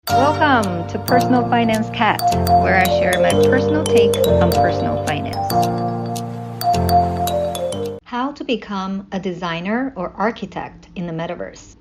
Welcome to Personal Finance Cat, where I share my personal take on personal finance. How to become a designer or architect in the Metaverse.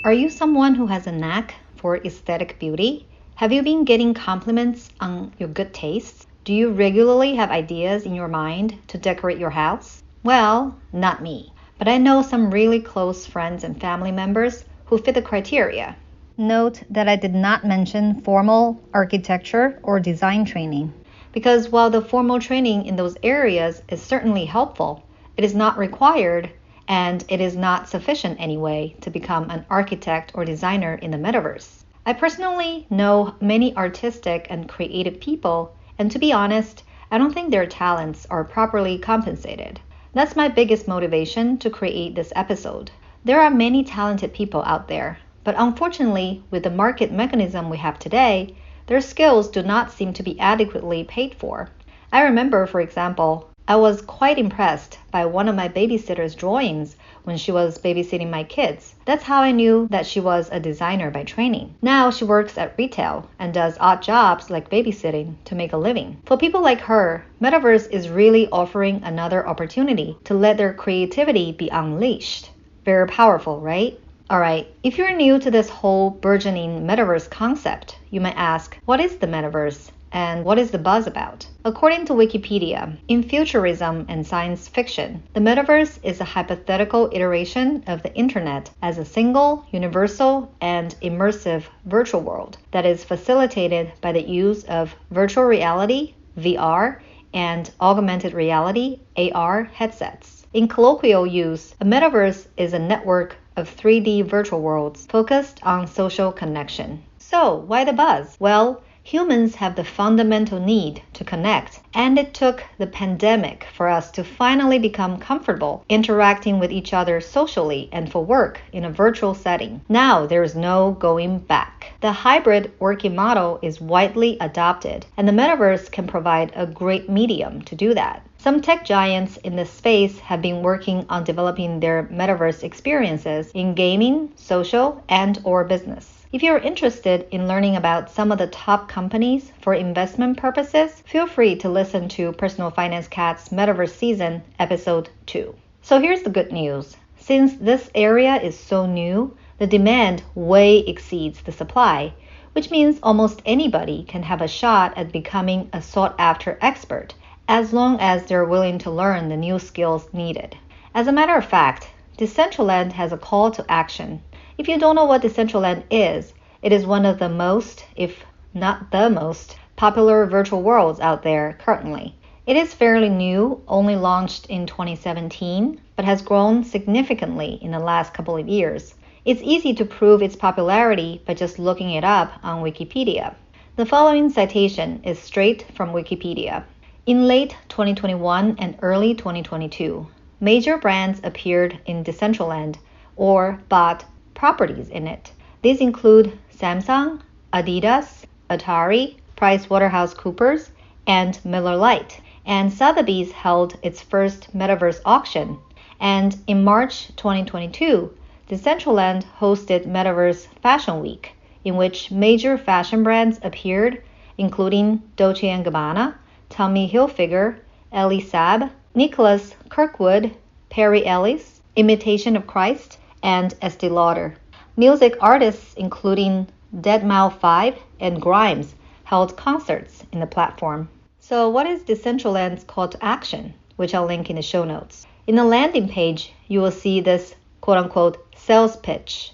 Are you someone who has a knack for aesthetic beauty? Have you been getting compliments on your good tastes? Do you regularly have ideas in your mind to decorate your house? Well, not me, but I know some really close friends and family members who fit the criteria. Note that I did not mention formal architecture or design training, because while the formal training in those areas is certainly helpful, it is not required and it is not sufficient anyway to become an architect or designer in the metaverse. I personally know many artistic and creative people, and to be honest, I don't think their talents are properly compensated. That's my biggest motivation to create this episode. There are many talented people out there, but unfortunately, with the market mechanism we have today, their skills do not seem to be adequately paid for. I remember, for example, I was quite impressed by one of my babysitter's drawings when she was babysitting my kids. That's how I knew that she was a designer by training. Now she works at retail and does odd jobs like babysitting to make a living. For people like her, Metaverse is really offering another opportunity to let their creativity be unleashed. Very powerful, right? Alright, if you're new to this whole burgeoning Metaverse concept, you might ask, what is the Metaverse? And what is the buzz about? According to Wikipedia, in futurism and science fiction, the metaverse is a hypothetical iteration of the internet as a single, universal, and immersive virtual world that is facilitated by the use of virtual reality, VR, and augmented reality, AR headsets. In colloquial use, a metaverse is a network of 3D virtual worlds focused on social connection. So, why the buzz? Well, humans have the fundamental need to connect, and it took the pandemic for us to finally become comfortable interacting with each other socially and for work in a virtual setting. Now there is no going back. The hybrid working model is widely adopted, and the metaverse can provide a great medium to do that. Some tech giants in this space have been working on developing their metaverse experiences in gaming, social, and/or business. If you're interested in learning about some of the top companies for investment purposes, feel free to listen to Personal Finance Cat's Metaverse Season, Episode 2. So here's the good news. Since this area is so new, the demand way exceeds the supply, which means almost anybody can have a shot at becoming a sought-after expert, as long as they're willing to learn the new skills needed. As a matter of fact, Decentraland has a call to action. If you don't know what Decentraland is, it is one of the most, if not the most, popular virtual worlds out there currently. It is fairly new, only launched in 2017, but has grown significantly in the last couple of years. It's easy to prove its popularity by just looking it up on Wikipedia. The following citation is straight from Wikipedia. In late 2021 and early 2022, major brands appeared in Decentraland or bought properties in it. These include Samsung, Adidas, Atari, PricewaterhouseCoopers, and Miller Lite. And Sotheby's held its first Metaverse auction. And in March 2022, Decentraland hosted Metaverse Fashion Week, in which major fashion brands appeared, including Dolce & Gabbana, Tommy Hilfiger, Elie Saab, Nicholas Kirkwood, Perry Ellis, Imitation of Christ, and Estee Lauder. Music artists including Deadmau5 and Grimes held concerts in the platform. So what is Decentraland's call to action, which I'll link in the show notes? In the landing page, you will see this quote-unquote sales pitch.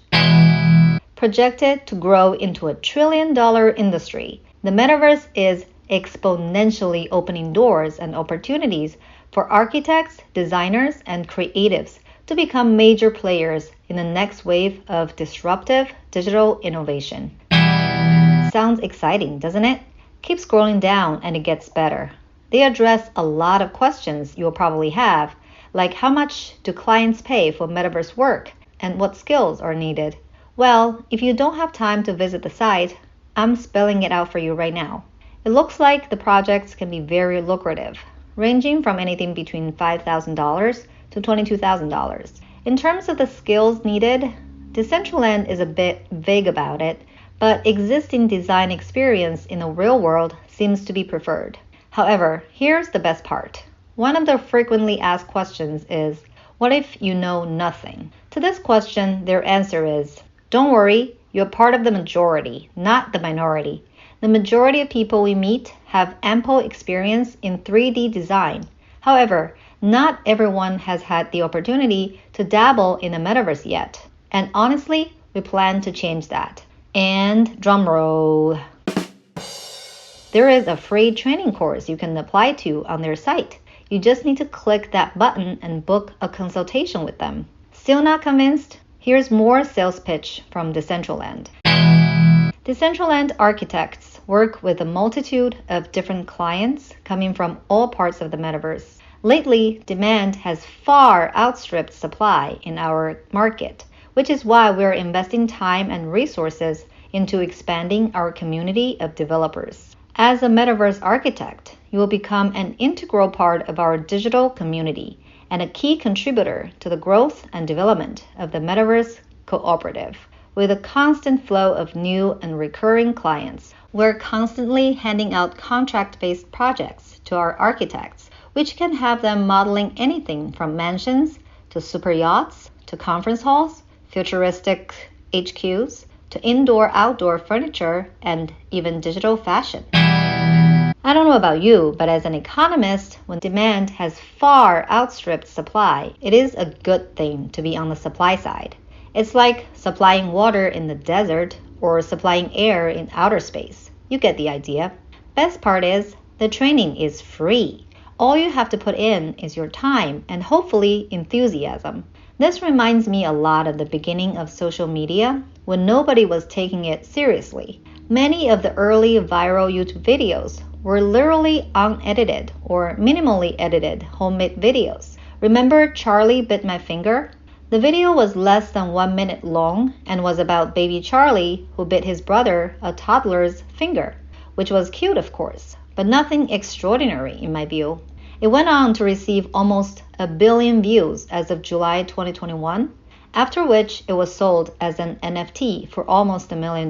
Projected to grow into a $1 trillion industry, the metaverse is exponentially opening doors and opportunities for architects, designers, and creatives to become major players in the next wave of disruptive digital innovation. Sounds exciting, doesn't it? Keep scrolling down and it gets better. They address a lot of questions you'll probably have, like how much do clients pay for metaverse work and what skills are needed? Well, if you don't have time to visit the site, I'm spelling it out for you right now. It looks like the projects can be very lucrative, ranging from anything between $5,000 to $22,000. In terms of the skills needed, Decentraland is a bit vague about it, but existing design experience in the real world seems to be preferred. However, here's the best part. One of the frequently asked questions is, what if you know nothing? To this question, their answer is, don't worry, you're part of the majority, not the minority. The majority of people we meet have ample experience in 3D design. However, not everyone has had the opportunity to dabble in the metaverse yet. And honestly, we plan to change that. And drumroll. There is a free training course you can apply to on their site. You just need to click that button and book a consultation with them. Still not convinced? Here's more sales pitch from Decentraland. Decentraland architects work with a multitude of different clients coming from all parts of the metaverse. Lately, demand has far outstripped supply in our market, which is why we're investing time and resources into expanding our community of developers. As a metaverse architect, you will become an integral part of our digital community and a key contributor to the growth and development of the Metaverse Cooperative. With a constant flow of new and recurring clients, we're constantly handing out contract-based projects to our architects, which can have them modeling anything from mansions to super yachts to conference halls, futuristic HQs, to indoor-outdoor furniture, and even digital fashion. I don't know about you, but as an economist, when demand has far outstripped supply, it is a good thing to be on the supply side. It's like supplying water in the desert or supplying air in outer space. You get the idea. Best part is, the training is free. All you have to put in is your time and hopefully enthusiasm. This reminds me a lot of the beginning of social media when nobody was taking it seriously. Many of the early viral YouTube videos were literally unedited or minimally edited homemade videos. Remember Charlie Bit My Finger? The video was less than 1 minute long and was about baby Charlie who bit his brother, a toddler's, finger, which was cute of course, but nothing extraordinary in my view. It went on to receive almost 1 billion views as of July 2021, after which it was sold as an NFT for almost $1 million.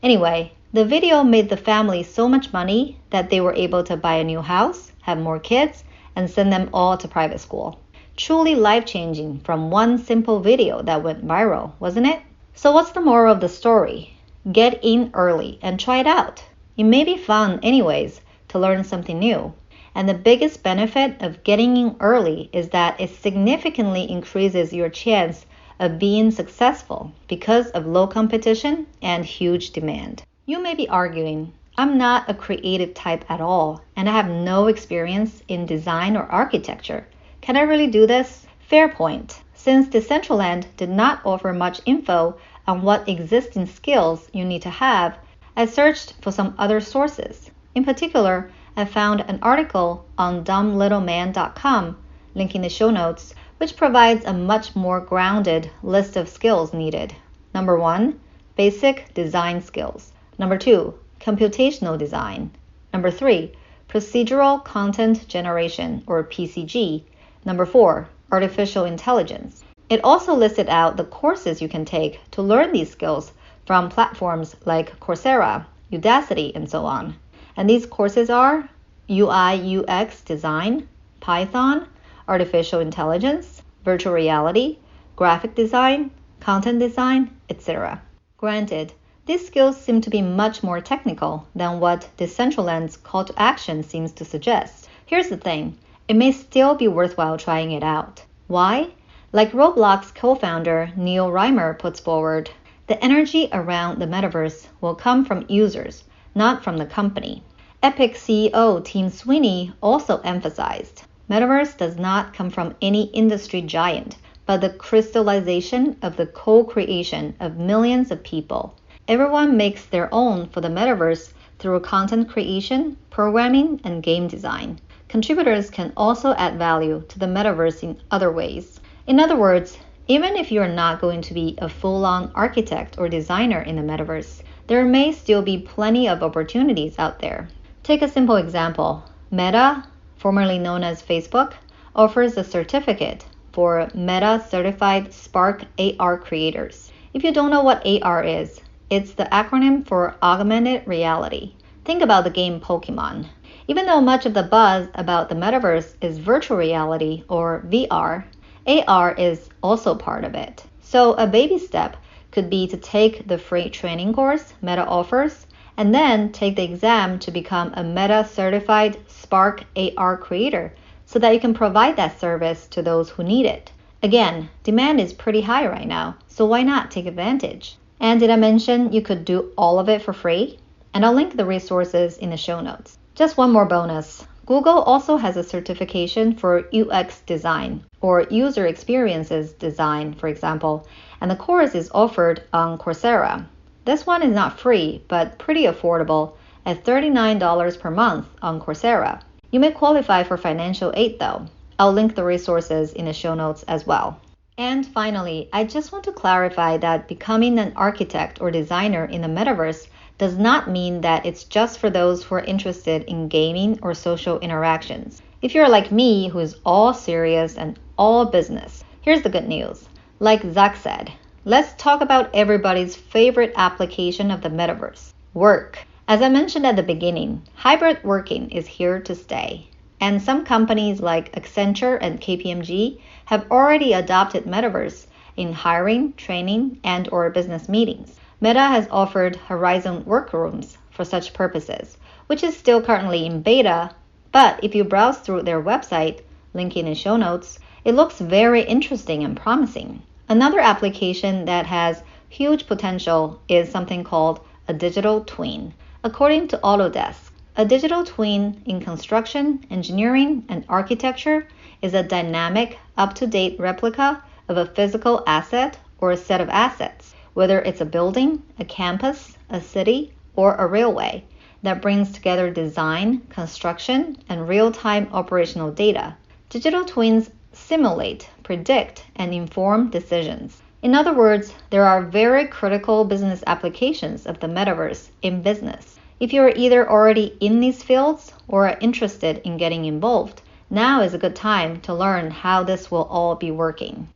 Anyway, the video made the family so much money that they were able to buy a new house, have more kids, and send them all to private school. Truly life-changing from one simple video that went viral, wasn't it? So what's the moral of the story? Get in early and try it out. It may be fun anyways to learn something new. And the biggest benefit of getting in early is that it significantly increases your chance of being successful because of low competition and huge demand. You may be arguing, I'm not a creative type at all, and I have no experience in design or architecture. Can I really do this? Fair point. Since Decentraland did not offer much info on what existing skills you need to have, I searched for some other sources. In particular, I found an article on dumblittleman.com, link in the show notes, which provides a much more grounded list of skills needed. Number 1, basic design skills. Number 2, computational design. Number 3, procedural content generation, or PCG. Number 4, artificial intelligence. It also listed out the courses you can take to learn these skills from platforms like Coursera, Udacity, and so on. And these courses are UI UX design, Python, artificial intelligence, virtual reality, graphic design, content design, etc. Granted, these skills seem to be much more technical than what Decentraland's call to action seems to suggest. Here's the thing, it may still be worthwhile trying it out. Why? Like Roblox co-founder Neil Reimer puts forward, the energy around the metaverse will come from users, not from the company. Epic CEO Tim Sweeney also emphasized, Metaverse does not come from any industry giant, but the crystallization of the co-creation of millions of people. Everyone makes their own for the metaverse through content creation, programming, and game design. Contributors can also add value to the metaverse in other ways. In other words, even if you're not going to be a full-on architect or designer in the metaverse, there may still be plenty of opportunities out there. Take a simple example. Meta, formerly known as Facebook, offers a certificate for Meta Certified Spark AR creators. If you don't know what AR is, It's the acronym for augmented reality. Think about the game Pokemon. Even though much of the buzz about the metaverse is virtual reality or VR, AR is also part of it. So a baby step could be to take the free training course Meta offers and then take the exam to become a Meta certified Spark AR creator so that you can provide that service to those who need it. Again, demand is pretty high right now, so why not take advantage? And did I mention you could do all of it for free? And I'll link the resources in the show notes. Just one more bonus. Google also has a certification for UX design, or user experiences design, for example, and the course is offered on Coursera. This one is not free, but pretty affordable at $39 per month on Coursera. You may qualify for financial aid though. I'll link the resources in the show notes as well. And finally, I just want to clarify that becoming an architect or designer in the metaverse does not mean that it's just for those who are interested in gaming or social interactions. If you're like me, who is all serious and all business, here's the good news. Like Zach said, let's talk about everybody's favorite application of the metaverse, work. As I mentioned at the beginning, hybrid working is here to stay. And some companies like Accenture and KPMG have already adopted metaverse in hiring, training, and or business meetings. Meta has offered Horizon workrooms for such purposes, which is still currently in beta, but if you browse through their website, link in the show notes, it looks very interesting and promising. Another application that has huge potential is something called a digital twin. According to Autodesk, a digital twin in construction, engineering, and architecture is a dynamic, up-to-date replica of a physical asset or a set of assets, whether it's a building, a campus, a city, or a railway, that brings together design, construction, and real-time operational data. Digital twins simulate, predict, and inform decisions. In other words, there are very critical business applications of the metaverse in business. If you are either already in these fields or are interested in getting involved, now is a good time to learn how this will all be working.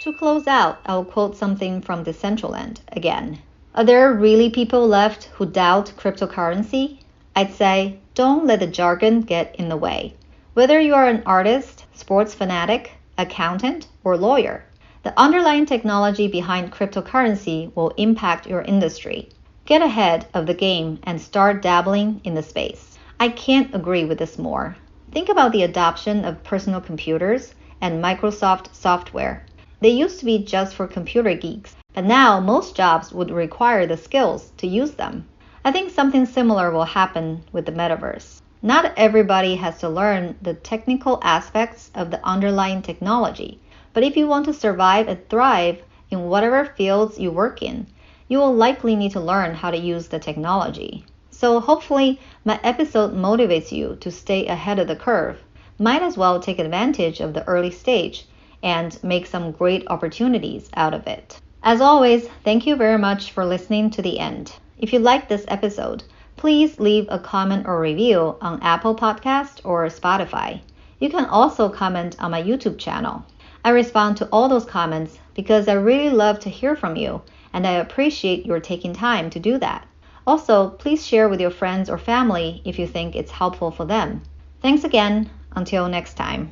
To close out, I'll quote something from Decentraland again. Are there really people left who doubt cryptocurrency? I'd say, don't let the jargon get in the way. Whether you are an artist, sports fanatic, accountant, or lawyer, the underlying technology behind cryptocurrency will impact your industry. Get ahead of the game and start dabbling in the space. I can't agree with this more. Think about the adoption of personal computers and Microsoft software. They used to be just for computer geeks, but now most jobs would require the skills to use them. I think something similar will happen with the metaverse. Not everybody has to learn the technical aspects of the underlying technology, but if you want to survive and thrive in whatever fields you work in, you will likely need to learn how to use the technology. So hopefully my episode motivates you to stay ahead of the curve. Might as well take advantage of the early stage and make some great opportunities out of it. As always, thank you very much for listening to the end. If you liked this episode, please leave a comment or review on Apple Podcast or Spotify. You can also comment on my YouTube channel. I respond to all those comments because I really love to hear from you, and I appreciate your taking time to do that. Also, please share with your friends or family if you think it's helpful for them. Thanks again. Until next time.